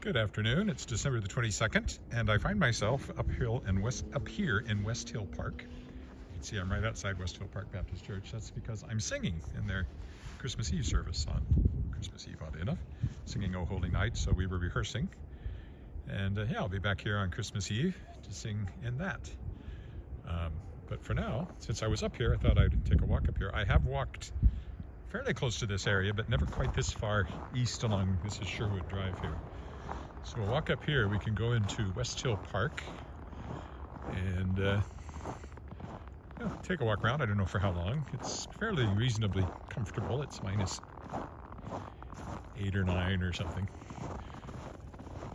Good afternoon. It's December the 22nd, and I find myself up here in Westhill Park. You can see I'm right outside Westhill Park Baptist Church. That's because I'm singing in their Christmas Eve service on Christmas Eve, oddly enough, singing "O Holy Night." So we were rehearsing, and yeah, I'll be back here on Christmas Eve to sing in that. But for now, since I was up here, I thought I'd take a walk up here. I have walked fairly close to this area, but never quite this far east along, this is Sherwood Drive here. So we'll walk up here, we can go into Westhill Park and take a walk around. I don't know for how long. It's fairly reasonably comfortable. It's minus 8 or 9 or something.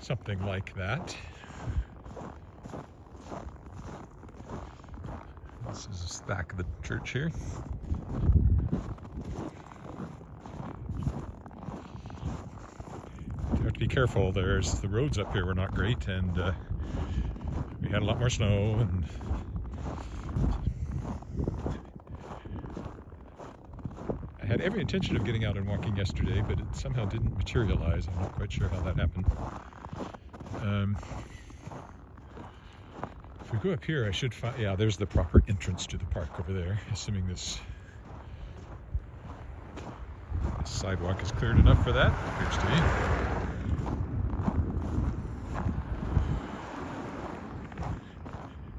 Something like that. This is the back of the church here. You have to be careful. The roads up here were not great, and we had a lot more snow, and I had every intention of getting out and walking yesterday, but it somehow didn't materialize. I'm not quite sure how that happened. If we go up here, I should find, yeah, there's the proper entrance to the park over there, assuming this sidewalk is cleared enough for that, appears to be.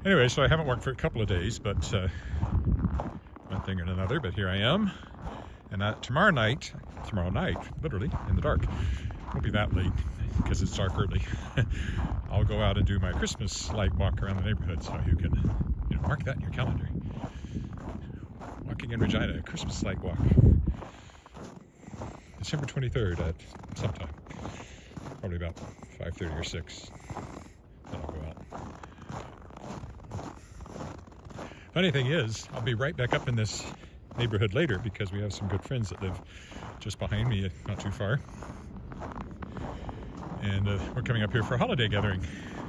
Anyway, so I haven't walked for a couple of days, but one thing and another, but here I am. And tomorrow night, literally, in the dark, won't be that late because it's dark early. I'll go out and do my Christmas light walk around the neighborhood, so you can, mark that in your calendar. Walking in Regina, a Christmas light walk. December 23rd at sometime, probably about 5:30 or 6. Then I'll go out. Funny thing is, I'll be right back up in this neighborhood later because we have some good friends that live just behind me, not too far. And we're coming up here for a holiday gathering.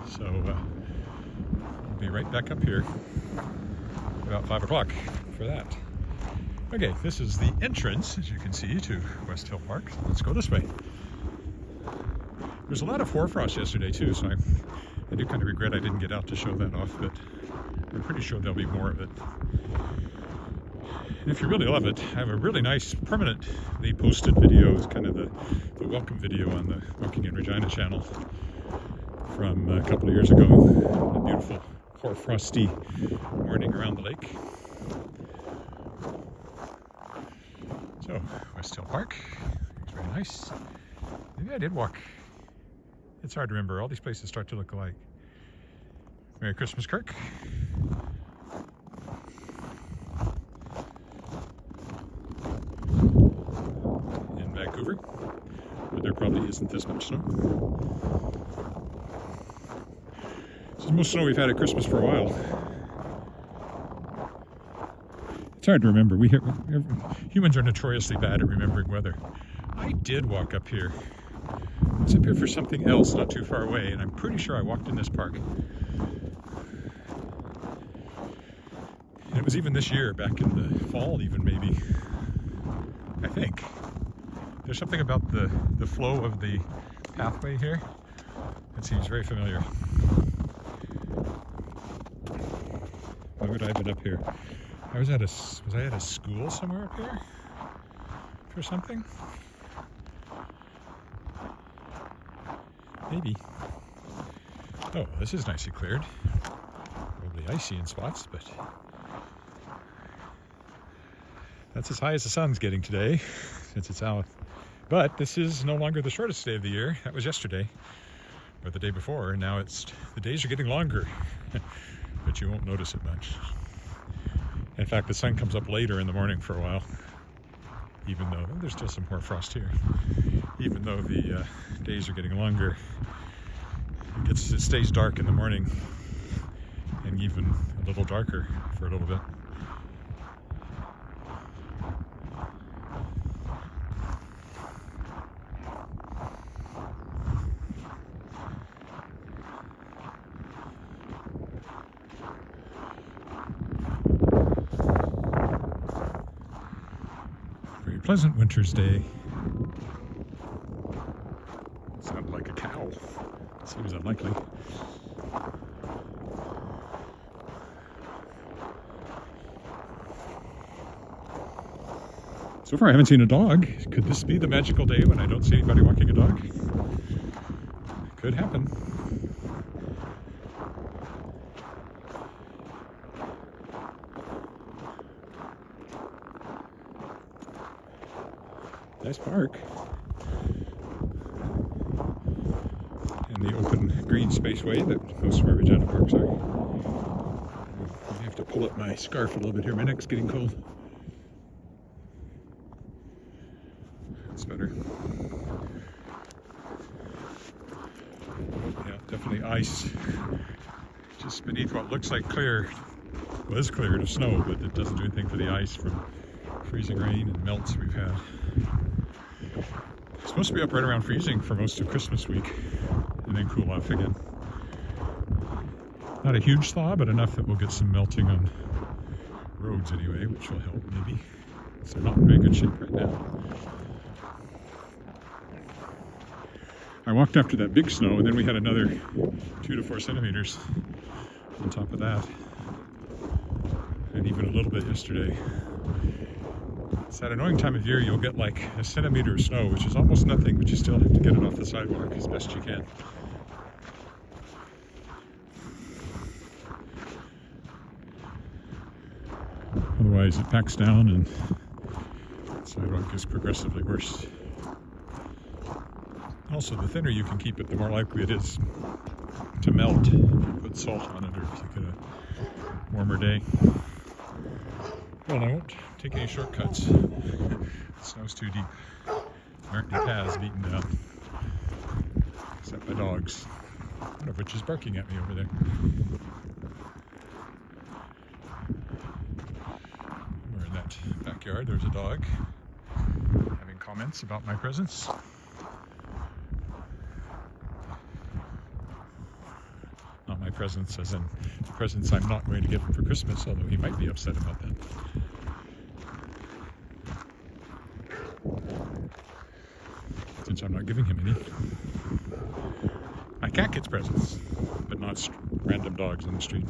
So I'll be right back up here about 5 o'clock for that. Okay, this is the entrance, as you can see, to Westhill Park. Let's go this way. There's a lot of hoarfrost yesterday too, so I do kind of regret I didn't get out to show that off, but I'm pretty sure there'll be more of it. And if you really love it, I have a really nice permanently posted video. It's kind of the welcome video on the Walking in Regina channel from a couple of years ago. A beautiful hoarfrosty morning around the lake. So, Westhill Park, it's very nice. Maybe I did walk. It's hard to remember. All these places start to look alike. Merry Christmas, Kirk. In Vancouver, but there probably isn't this much snow. This is the most snow we've had at Christmas for a while. It's hard to remember. Humans are notoriously bad at remembering weather. I did walk up here. I was up here for something else not too far away, and I'm pretty sure I walked in this park. And it was even this year, back in the fall even, maybe. I think. There's something about the flow of the pathway here that seems very familiar. Why would I have been up here? Was I at a school somewhere up here for something? Maybe. Oh, this is nicely cleared. Probably icy in spots, but that's as high as the sun's getting today since it's out. But this is no longer the shortest day of the year. That was yesterday or the day before. And now the days are getting longer, but you won't notice it much. In fact, the sun comes up later in the morning for a while, even though there's still some hoarfrost here. Even though the days are getting longer, it stays dark in the morning and even a little darker for a little bit. Pleasant winter's day. Sounded like a cow. owl. Seems unlikely. So far I haven't seen a dog. Could this be the magical day when I don't see anybody walking a dog? Could happen. Nice park. And the open green spaceway that most of our Regina parks are. I have to pull up my scarf a little bit here. My neck's getting cold. That's better. Yeah, definitely ice. Just beneath what looks like was clear to snow, but it doesn't do anything for the ice from freezing rain and melts we've had. It's supposed to be up right around freezing for most of Christmas week and then cool off again. Not a huge thaw, but enough that we'll get some melting on roads anyway, which will help maybe. So they're not in very good shape right now. I walked after that big snow, and then we had another 2 to 4 centimeters on top of that, and even a little bit yesterday. It's that annoying time of year you'll get like a centimeter of snow, which is almost nothing, but you still have to get it off the sidewalk as best you can. Otherwise it packs down and the sidewalk gets progressively worse. Also, the thinner you can keep it, the more likely it is to melt if you put salt on it or if you get a warmer day. Well, I won't take any shortcuts. The snow's too deep. There aren't any paths beaten down, except by dogs, one of which is barking at me over there. We're in that backyard. There's a dog having comments about my presence. Not my presence as in the presents I'm not going to get him for Christmas, although he might be upset about that. Since I'm not giving him any. My cat gets presents, but not random dogs on the street.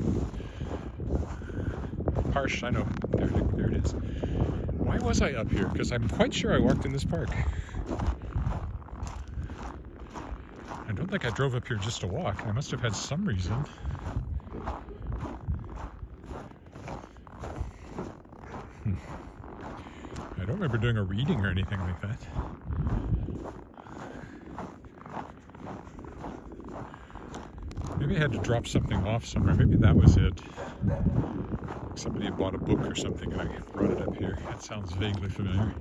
Harsh, I know. There it is. Why was I up here? Because I'm quite sure I walked in this park. I don't think I drove up here just to walk. I must have had some reason. I don't remember doing a reading or anything like that. Maybe I had to drop something off somewhere. Maybe that was it. Somebody had bought a book or something and I brought it up here. That sounds vaguely familiar.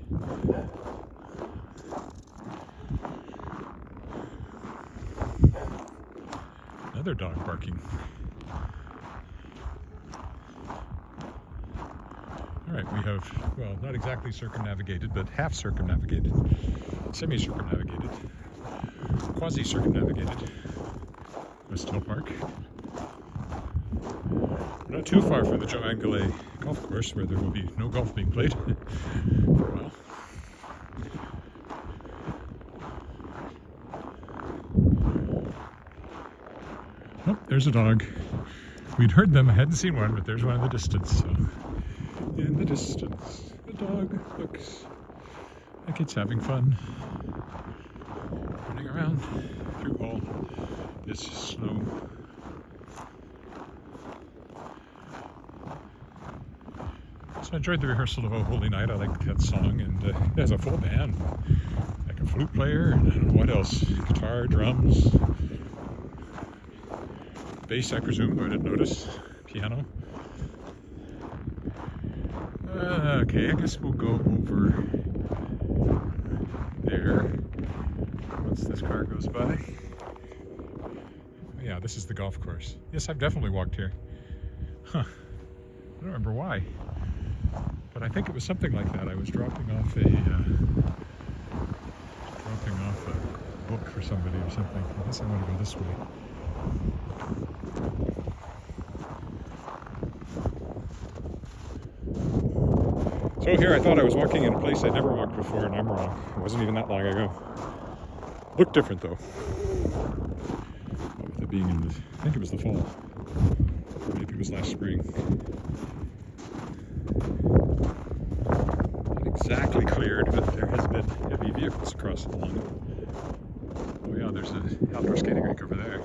Another dog barking. All right, we have, well, not exactly circumnavigated, but half circumnavigated, semi-circumnavigated, quasi-circumnavigated Westhill Park. Not too far from the Joe Angele golf course, where there will be no golf being played for a while. Oh, there's a dog. We'd heard them, I hadn't seen one, but there's one in the distance. So, in the distance, the dog looks like it's having fun, running around through all this snow. So I enjoyed the rehearsal of O Holy Night. I like that song, and it has a full band, like a flute player, and I don't know what else, guitar, drums, bass, I presume, though I didn't notice, piano. Okay, I guess we'll go over there once this car goes by. Yeah, this is the golf course. Yes, I've definitely walked here. Huh. I don't remember why, but I think it was something like that. I was dropping off a book for somebody or something. I guess I want to go this way. So here I thought I was walking in a place I'd never walked before, and I'm wrong. It wasn't even that long ago. Looked different though. being in the, I think it was the fall. Maybe it was last spring. Not exactly cleared, but there has been heavy vehicles across along it. Oh yeah, there's an outdoor skating rink over there. I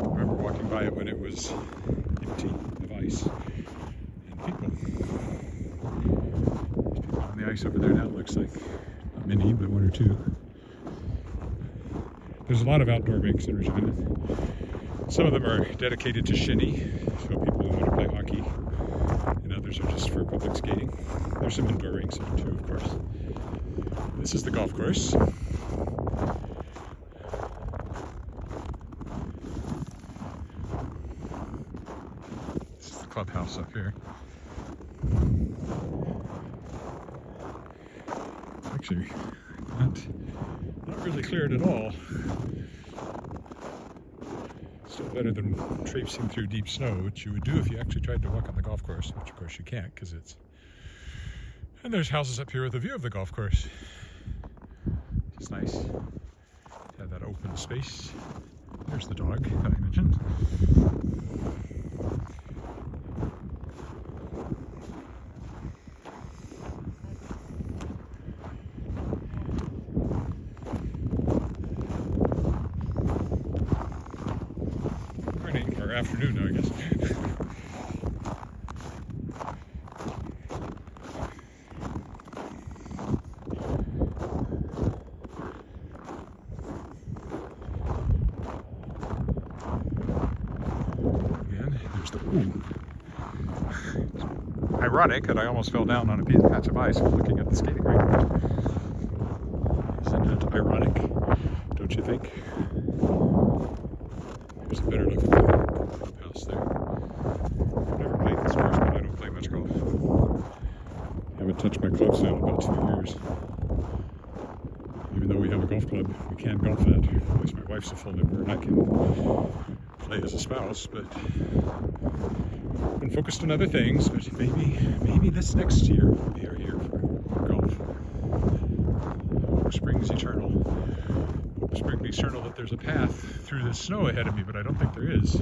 remember walking by it when it was empty of ice and people. There's people on the ice over there now, it looks like. Not many, but one or two. There's a lot of outdoor rinks in Regina. Some of them are dedicated to shinny, so people who want to play hockey, and others are just for public skating. There's some indoor rinks in too, of course. This is the golf course. This is the clubhouse up here. Actually, not really cleared at all. Still better than traipsing through deep snow, which you would do if you actually tried to walk on the golf course, which of course you can't because it's... And there's houses up here with a view of the golf course. It's nice to have that open space. There's the dog that I mentioned. Or afternoon now, I guess. Again, there's the ironic that I almost fell down on a patch of ice while looking at the skating rink. Isn't it ironic? Don't you think? There's a better look at the clubhouse there. I've never played this course, but I don't play much golf. I haven't touched my clubs now in about 2 years. Even though we have a golf club, we can golf at. At least my wife's a full member and I can play as a spouse, but I've been focused on other things, but maybe this next year will be our year for golf. Hope springs eternal. Hope springs eternal that there's a path through the snow ahead of me, but I don't think there is.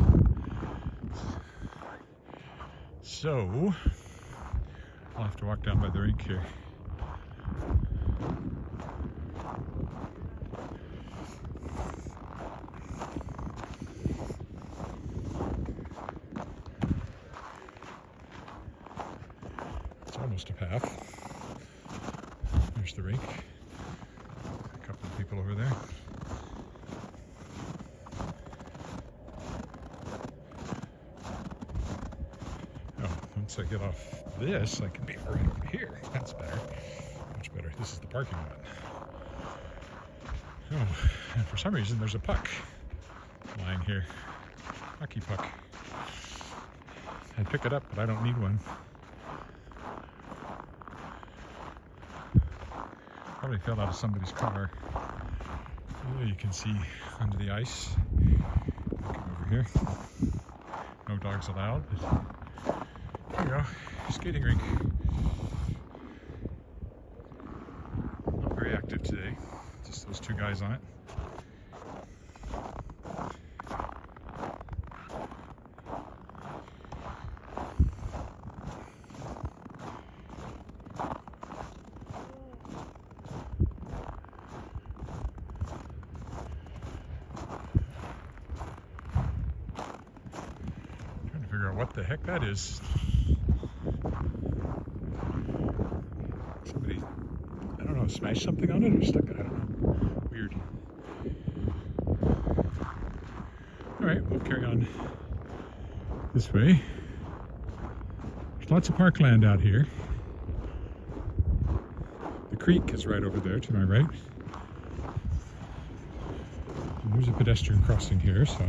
So, I'll have to walk down by the rink here. It's almost a path. There's the rink. A couple of people over there. Once I get off this, I can be right over here. That's better. Much better. This is the parking lot. Oh, and for some reason there's a puck lying here. Hockey puck. I'd pick it up, but I don't need one. Probably fell out of somebody's car. Oh, you can see under the ice. Come over here. No dogs allowed. There you go, skating rink. Not very active today, just those two guys on it. Trying to figure out what the heck that is. Somebody, I don't know, smashed something on it or stuck it, I don't know. Weird. Alright, we'll carry on this way. There's lots of parkland out here. The creek is right over there to my right. And there's a pedestrian crossing here, so.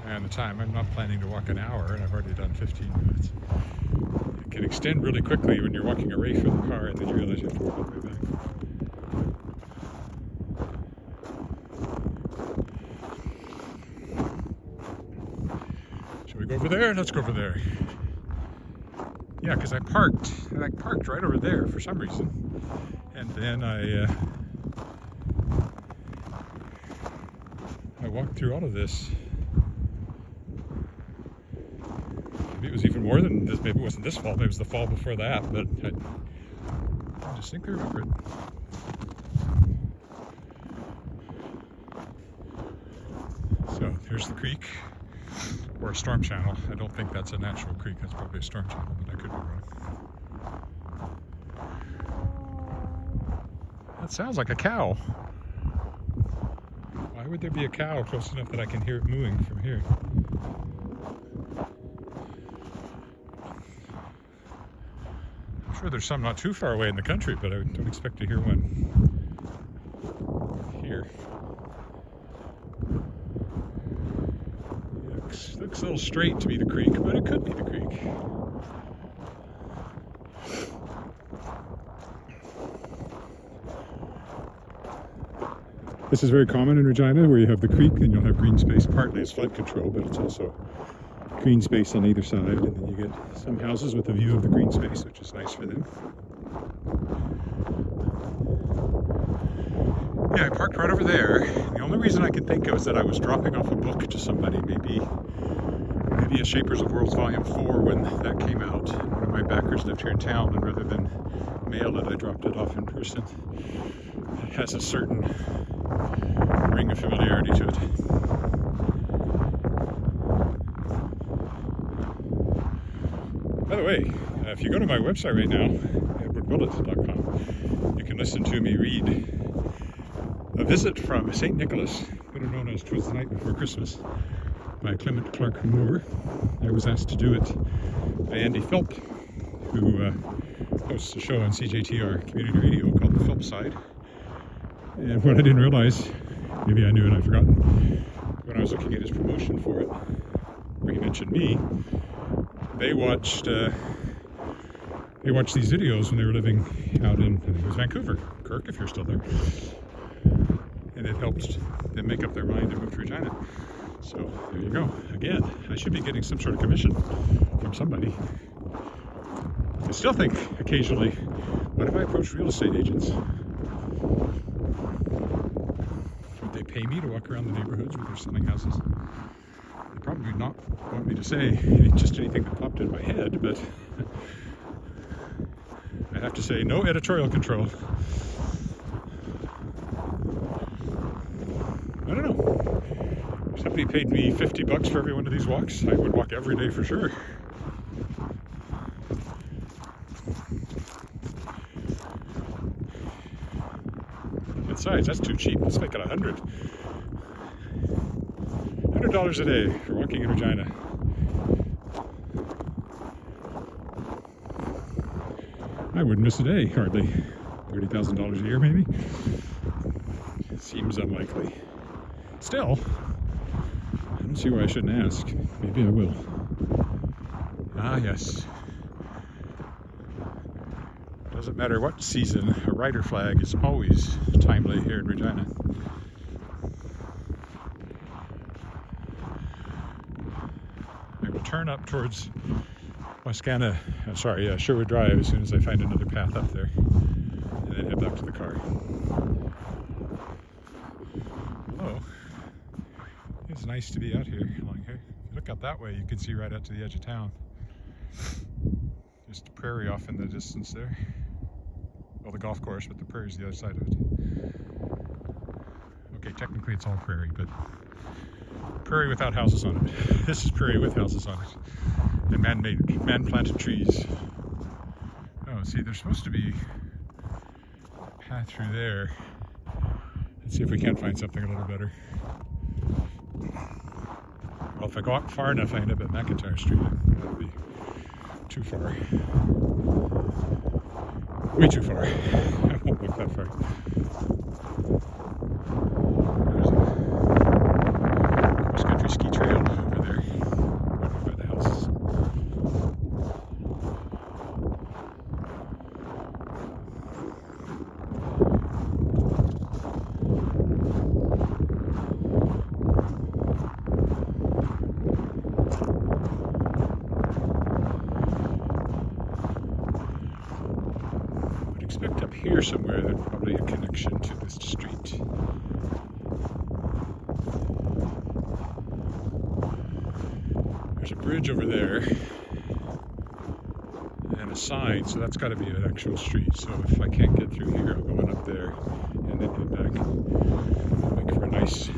And the time, I'm not planning to walk an hour, and I've already done 15 minutes. It can extend really quickly when you're walking away from the car and then you realize you have to walk all the way back. Should we go over there? Let's go over there. Yeah, because I parked right over there for some reason. And then I walked through all of this. Maybe it was even more than this. Maybe it wasn't this fall. Maybe it was the fall before that. But I distinctly remember it. So here's the creek, or a storm channel. I don't think that's a natural creek. That's probably a storm channel, but I could be wrong. That sounds like a cow. Why would there be a cow close enough that I can hear it mooing from here? I'm sure there's some not too far away in the country, but I don't expect to hear one here. Looks a little straight to be the creek, but it could be the creek. This is very common in Regina, where you have the creek and you'll have green space. Partly it's flood control, but it's also green space on either side, and then you get some houses with a view of the green space, which is nice for them. Yeah, I parked right over there. The only reason I can think of is that I was dropping off a book to somebody, maybe A Shapers of Worlds Volume 4 when that came out. One of my backers lived here in town, and rather than mail it, I dropped it off in person. It has a certain ring of familiarity to it. By the way, if you go to my website right now, edwardwillett.com, you can listen to me read A Visit from St. Nicholas, better known as 'Twas the Night Before Christmas, by Clement Clark Moore. I was asked to do it by Andy Philp, who hosts a show on CJTR community radio called The Philp Side. And what I didn't realize, maybe I knew and I'd forgotten, when I was looking at his promotion for it, where he mentioned me, they watched these videos when they were living out in, I think it was Vancouver, Kirk, if you're still there. And it helped them make up their mind and move to Regina. So there you go. Again, I should be getting some sort of commission from somebody. I still think occasionally, what if I approach real estate agents? Would they pay me to walk around the neighborhoods where they're selling houses? They probably not want me to say just anything that popped in my head, but I have to say no editorial control. I don't know. If somebody paid me $50 for every one of these walks, I would walk every day for sure. Besides, that's too cheap. Let's make it $100 a day for walking in Regina. I wouldn't miss a day, hardly. $30,000 a year, maybe? Seems unlikely. Still, I don't see why I shouldn't ask. Maybe I will. Ah, yes. Doesn't matter what season, a rider flag is always timely here in Regina. I will turn up towards Sherwood Drive as soon as I find another path up there, and then head back to the car. Hello. It's nice to be out here along here. If you look out that way, you can see right out to the edge of town. Just a prairie off in the distance there. Well, the golf course, but the prairie's the other side of it. Okay, technically it's all prairie, but prairie without houses on it. This is prairie with houses on it. And man-planted trees. Oh, see, there's supposed to be a path through there. Let's see if we can't find something a little better. Well, if I go out far enough, I end up at McIntyre Street. That'll be too far. Way too far. I won't look that far. There's a cross-country ski trail over there, right by the houses. Expect up here somewhere there's probably a connection to this street. There's a bridge over there and a sign, so that's got to be an actual street. So if I can't get through here, I'll go on up there and then head back. Make for a nice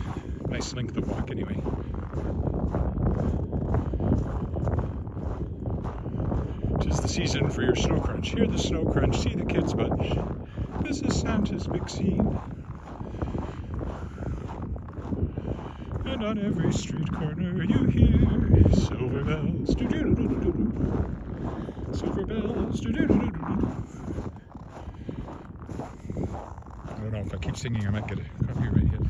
length of walk anyway. Tis the season for your snow crunch. Hear the snow crunch, see the kids bunch. This is Santa's big scene. And on every street corner you hear silver bells, do-do-do-do-do-do. Silver bells, do-do-do-do-do. I don't know, if I keep singing I might get a copyright hit.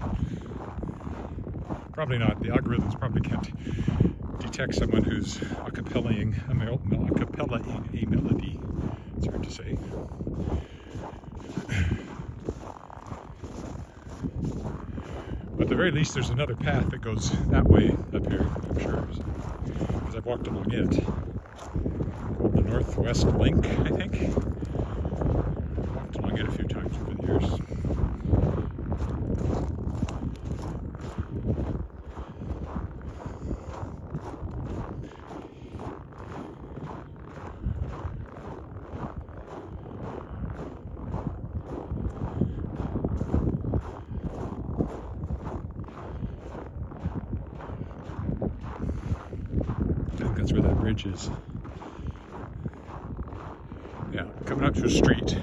Probably not. The algorithms probably can't detect someone who's a-cappellaing a melody. It's hard to say. But at the very least, there's another path that goes that way up here, I'm sure, because I've walked along it. Called the Northwest Link, I think. I've walked along it a few times over the years. That's where that bridge is. Yeah, coming up to a street.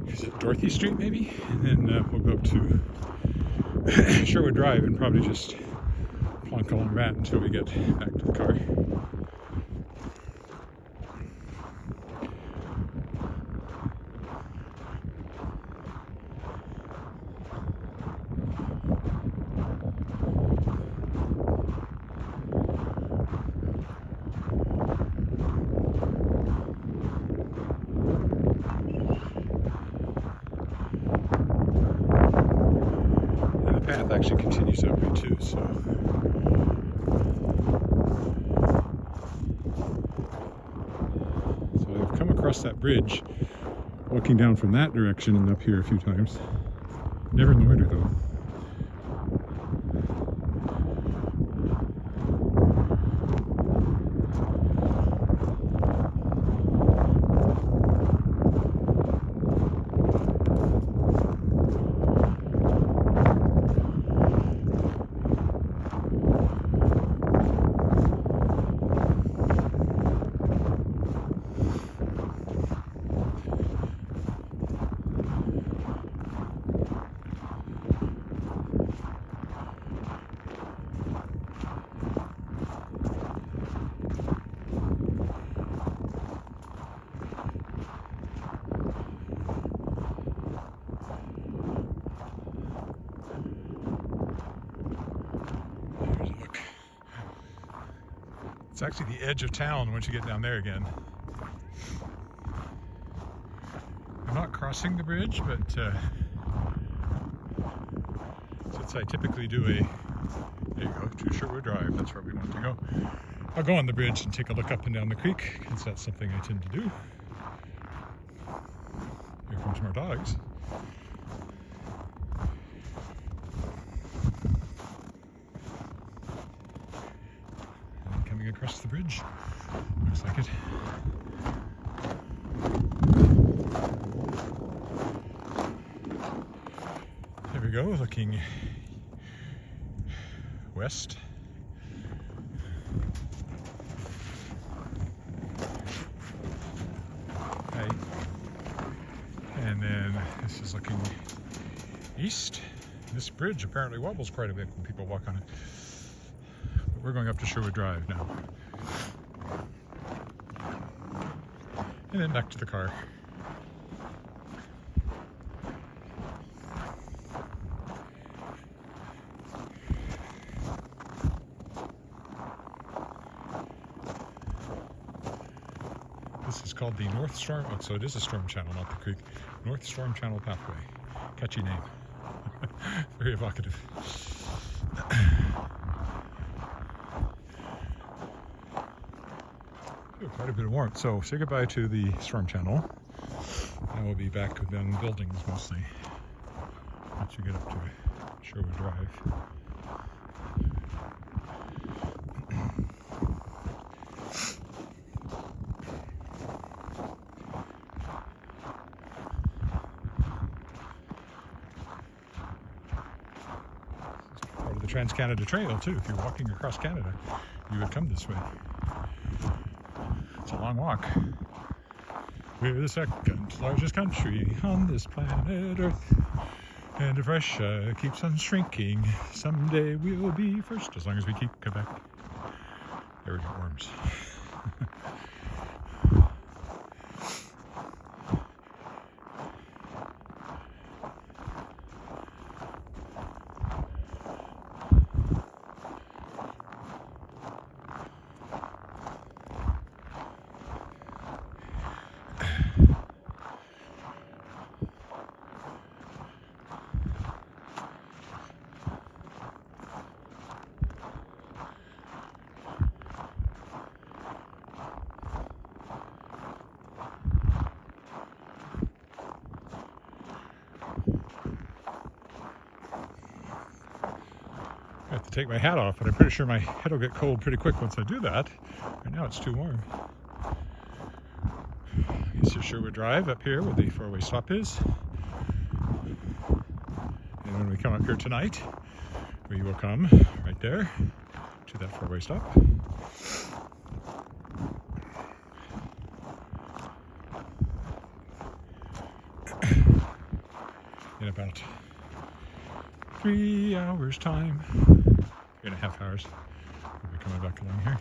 Is it Dorothy Street maybe? And then we'll go up to Sherwood Drive and probably just plonk along that until we get back to the car. Path actually continues up here too, so I've come across that bridge walking down from that direction and up here a few times. Never in the winter though. It's actually the edge of town once you get down there again. I'm not crossing the bridge, but since I typically do there you go, to Sherwood Drive, that's where we want to go. I'll go on the bridge and take a look up and down the creek, because that's something I tend to do. Here comes more dogs. Across the bridge. Looks like it. There we go, looking west. Right. And then this is looking east. This bridge apparently wobbles quite a bit when people walk on it. We're going up to Sherwood Drive now. And then back to the car. This is called the North Storm, oh, so it is a storm channel, not the creek. North Storm Channel Pathway. Catchy name. Very evocative. Quite a bit of warmth. So say goodbye to the storm channel, and we'll be back within buildings mostly once you get up to Sherwood Drive. the Trans-Canada Trail too. If you're walking across Canada, you would come this way. It's a long walk. We're the second largest country on this planet Earth. And if Russia keeps on shrinking, someday we'll be first, as long as we keep Quebec. There we go, worms. I have to take my hat off, but I'm pretty sure my head will get cold pretty quick once I do that. Right now it's too warm. This is Sherwood Drive up here where the four-way stop is. And when we come up here tonight, we will come right there to that four-way stop. In about 3 hours time, 3.5 hours, we'll be coming back along here.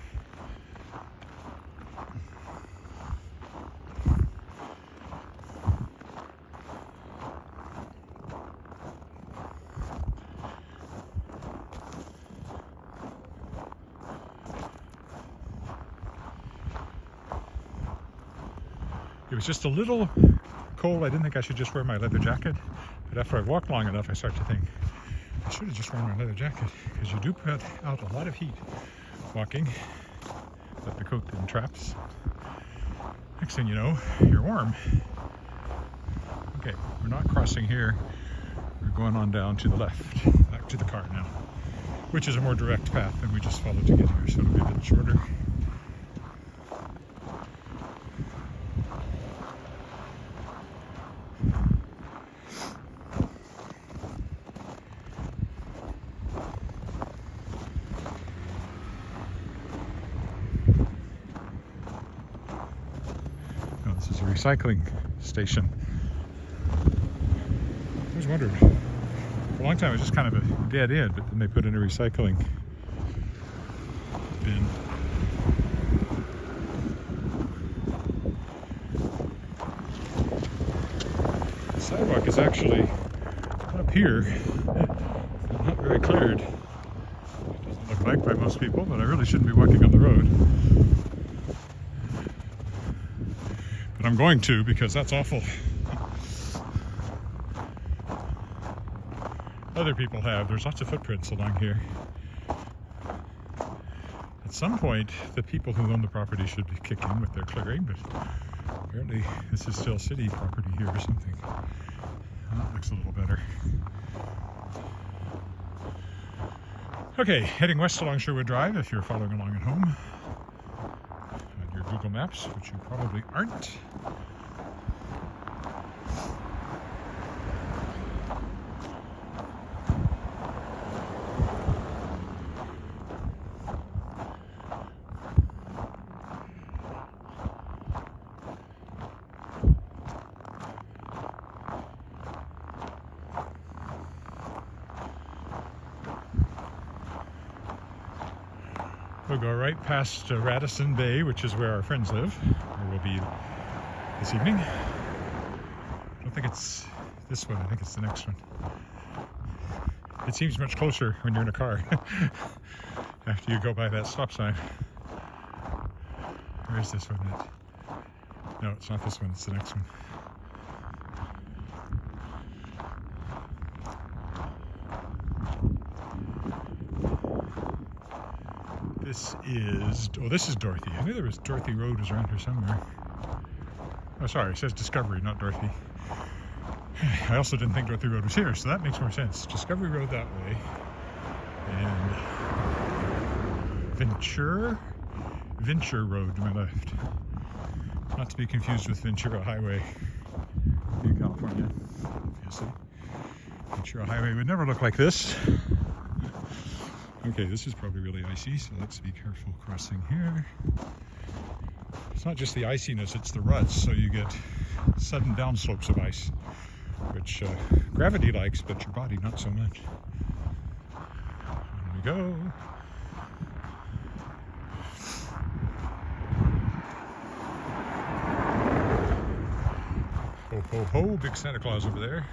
It was just a little cold. I didn't think I should just wear my leather jacket, but after I walked long enough, I start to think I should have just worn my leather jacket, because you do put out a lot of heat walking, but the coat then traps. Next thing you know, you're warm. Okay, we're not crossing here. We're going on down to the left, back to the car now, which is a more direct path than we just followed to get here, so it'll be a bit shorter. This is a recycling station. I always wondered, for a long time it was just kind of a dead end, but then they put in a recycling bin. The sidewalk is actually up here, not very cleared. It doesn't look like by most people, but I really shouldn't be walking on the road. But I'm going to, because that's awful. Other people have. There's lots of footprints along here. At some point, the people who own the property should be kicked in with their clearing, but apparently this is still city property here or something. That looks a little better. Okay, heading west along Sherwood Drive if you're following along at home. On your Google Maps, which you probably aren't. We'll go right past Radisson Bay, which is where our friends live, or will be this evening. I don't think it's this one, I think it's the next one. It seems much closer when you're in a car after you go by that stop sign. Where is this one at? No, it's not this one, it's the next one. This is Dorothy. I knew there was Dorothy Road was around here somewhere. Oh, sorry, it says Discovery, not Dorothy. I also didn't think Dorothy Road was here, so that makes more sense. Discovery Road that way. And Venture Road to my left. Not to be confused with Ventura Highway in California, obviously. Ventura Highway would never look like this. Okay, this is probably really icy, so let's be careful crossing here. It's not just the iciness, it's the ruts, so you get sudden downslopes of ice, which gravity likes, but your body not so much. Here we go. Ho, ho, ho, big Santa Claus over there.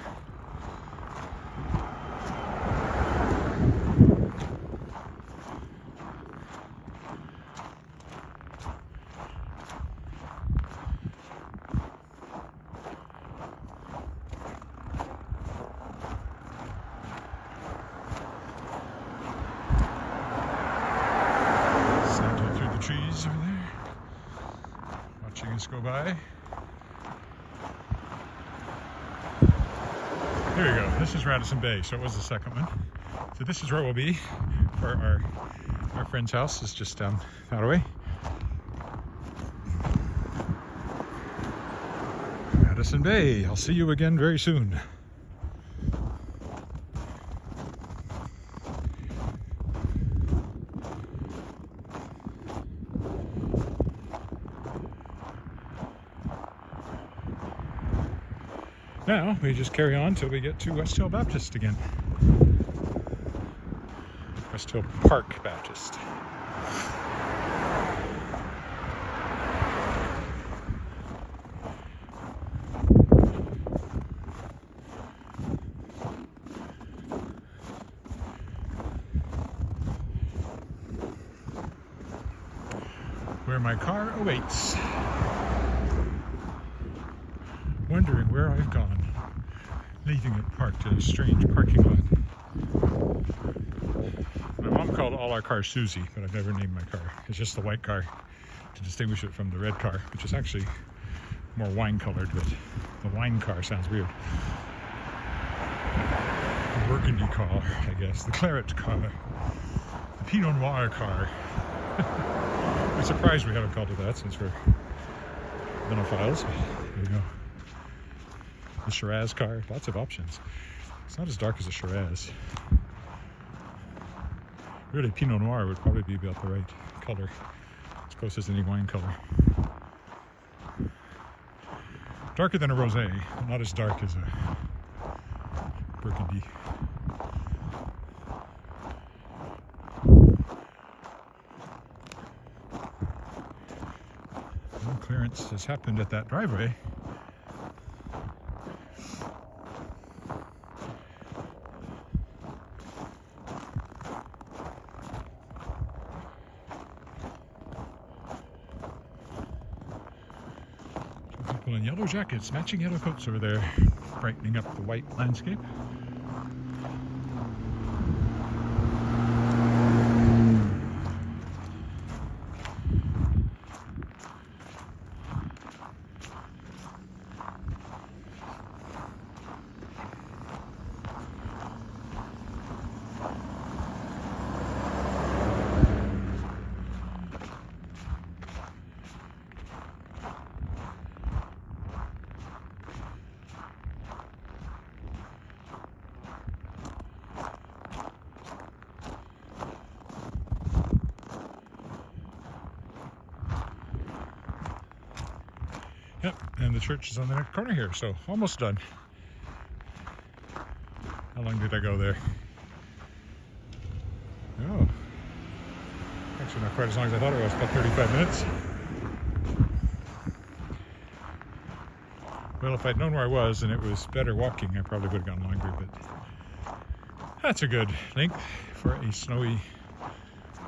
Santa through the trees over there, watching us go by. Here we go. This is Radisson Bay, so it was the second one. So this is where we'll be for our friend's house. Is just down that way. Radisson Bay. I'll see you again very soon. Now we just carry on till we get to Westhill Baptist again. Westhill Park Baptist. Where my car awaits. Wondering where I've gone, leaving it parked in a strange parking lot. My mom called all our cars Susie, but I've never named my car. It's just the white car to distinguish it from the red car, which is actually more wine colored, but the wine car sounds weird. The burgundy car, I guess, the claret car, the Pinot Noir car. I'm surprised we haven't called it that since we're vinophiles. There you go. The Shiraz car, lots of options. It's not as dark as a Shiraz. Really, Pinot Noir would probably be about the right color, as close as any wine color. Darker than a rosé, but not as dark as a Burgundy. No clearance has happened at that driveway. People in yellow jackets, matching yellow coats over there, brightening up the white landscape. Yep, and the church is on the next corner here, so almost done. How long did I go there? Oh, actually not quite as long as I thought it was, about 35 minutes. Well, if I'd known where I was and it was better walking, I probably would have gone longer, but that's a good length for a snowy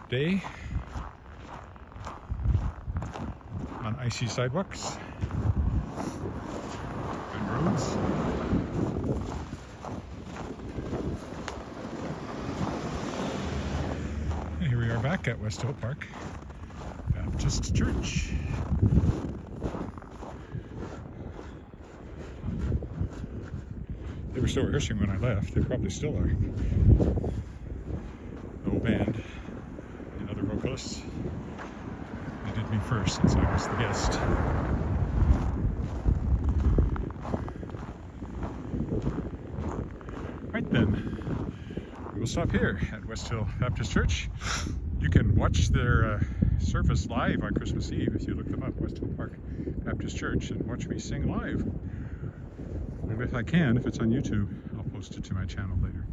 day on icy sidewalks. Roads. And here we are back at Westhill Park Baptist Church. They were still rehearsing when I left. They probably still are. The whole band and other vocalists. They did me first since I was the guest. Right then, we will stop here at Westhill Baptist Church. You can watch their service live on Christmas Eve if you look them up, Westhill Park Baptist Church, and watch me sing live. And if I can, if it's on YouTube, I'll post it to my channel later.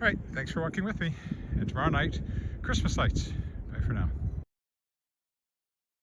All right, thanks for walking with me. And tomorrow night, Christmas lights. Bye for now.